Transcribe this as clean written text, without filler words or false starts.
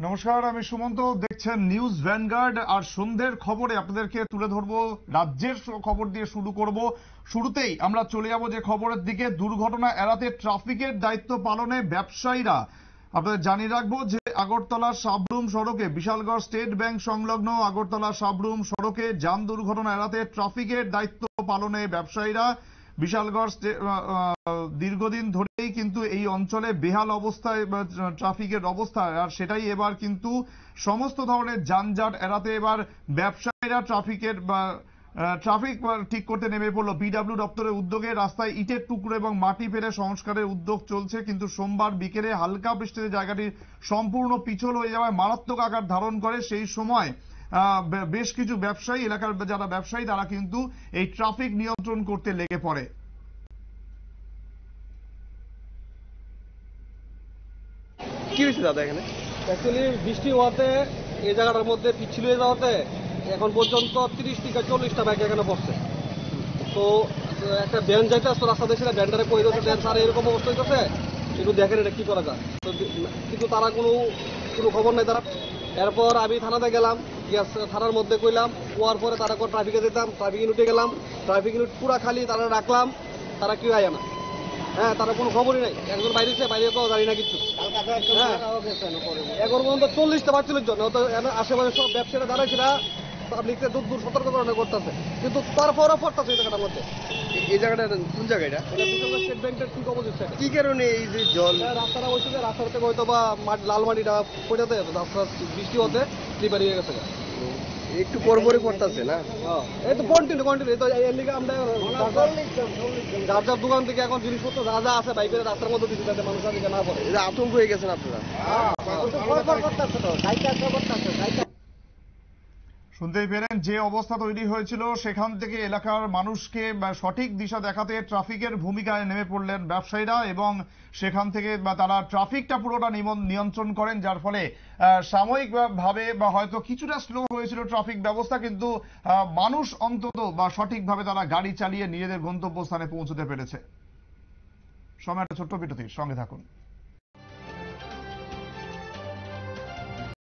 নমস্কার, আমি সুমন্ত। দেখছেন নিউজ ভ্যানগার্ড। আর সন্ধ্যের খবরে আপনাদেরকে তুলে ধরবো রাজ্যের খবর দিয়ে শুরু করব। শুরুতেই আমরা চলে যাব যে খবরের দিকে। দুর্ঘটনা এড়াতে ট্রাফিকের দায়িত্ব পালনে ব্যবসায়ীরা। আপনাদের জানিয়ে রাখবো যে আগরতলা সাবরুম সড়কে, বিশালগড় স্টেট ব্যাংক সংলগ্ন আগরতলা সাবরুম সড়কে যান দুর্ঘটনা এড়াতে ট্রাফিকের দায়িত্ব পালনে ব্যবসায়ীরা। বিশালগড় দীর্ঘদিন ধরেই কিন্তু এই অঞ্চলে বেহাল অবস্থায় ট্রাফিকের অবস্থা, আর সেটাই এবার কিন্তু সমস্ত ধরনের যানজট এড়াতে এবার ব্যবসায়ীরা ট্রাফিক ঠিক করতে নেমে পড়লো। বিডব্লিউ দপ্তরের উদ্যোগে রাস্তায় ইটের টুকরো এবং মাটি ফেলে সংস্কারের উদ্যোগ চলছে, কিন্তু সোমবার বিকেলে হালকা বৃষ্টিতে জায়গাটি সম্পূর্ণ পিছল হয়ে যাওয়ায় মারাত্মক আকার ধারণ করে। সেই সময় বেশ কিছু ব্যবসায়ী, এলাকার যারা ব্যবসায়ী, তারা কিন্তু এই ট্রাফিক নিয়ন্ত্রণ করতে লেগে পড়ে। কি হয়েছে দাদা এখানে? অ্যাকচুয়ালি বৃষ্টি হওয়াতে এই জায়গাটার মধ্যে পিচ্ছিল হয়ে যাওয়াতে এখন পর্যন্ত 30 থেকে 40টা বাইক এখানে পড়ছে। তো একটা ভ্যান যাইতে আসতো রাস্তা দেখছিল, ভ্যানটারে পড়ে যাচ্ছে, ভ্যান স্যার এরকম অবস্থা হইতেছে, একটু দেখেন এটা কি করা যায়। তো কিন্তু তারা কোনো খবর নেই তারা। এরপর আমি থানাতে গেলাম, থানার মধ্যে কইলাম, কোয়ার পরে তারা ট্রাফিকে যেতাম, ট্রাফিক ইউনিটে গেলাম, ট্রাফিক ইউনিট পুরা খালি, তারা রাখলাম, তারা কেউ আয় না। হ্যাঁ, তারা কোনো খবরই নাই। একজন বাইরেছে, বাইরে তো জানি না কিছু। এখন পর্যন্ত 40টা বা 40 জন আশেপাশে সব ব্যবসায়ীরা দাঁড়াইছিল, পাবলিককে দূর সতর্কতা করতেছে, কিন্তু তারপরও পড়তেছে এই জায়গাটার মধ্যে। এই জায়গাটা কোন জায়গা? এটা স্টেট ব্যাংকের ঠিক অপোজিট সাইডে। কি কারণে এই যে জল? রাস্তাটা হয়েছে যে রাস্তা থেকে হয়তো বা লাল মাটিটা পড়াতে রাস্তা বৃষ্টি হতে স্লিপার হয়ে গেছে। একটু পরপরই পড়তেছে না? এই তো কন্টিনিউ তো এর লিগে আমরা যার যার দোকান থেকে এখন জিনিসপত্র যা যা আছে বাইকের রাস্তার মধ্যে দিচ্ছি, যাতে মানুষ আজকে না পড়ে। আতঙ্ক হয়ে গেছেন আপনারা? শুনতেই পেলেন যে অবস্থা তৈরি হয়েছিল, সেখান থেকে এলাকার মানুষকে সঠিক দিশা দেখাতে ট্রাফিকের ভূমিকায় নেমে পড়লেন ব্যবসায়ীরা, এবং সেখান থেকে তারা ট্রাফিকটা পুরোটা নিয়ন্ত্রণ করেন, যার ফলে সাময়িকভাবে বা হয়তো কিছুটা স্লো হয়েছিল ট্রাফিক ব্যবস্থা, কিন্তু মানুষ অন্তত সঠিকভাবে তারা গাড়ি চালিয়ে নিজেদের গন্তব্যস্থানে পৌঁছতে পেরেছে। সময় একটা ছোট্ট বিরতির সঙ্গে থাকুন।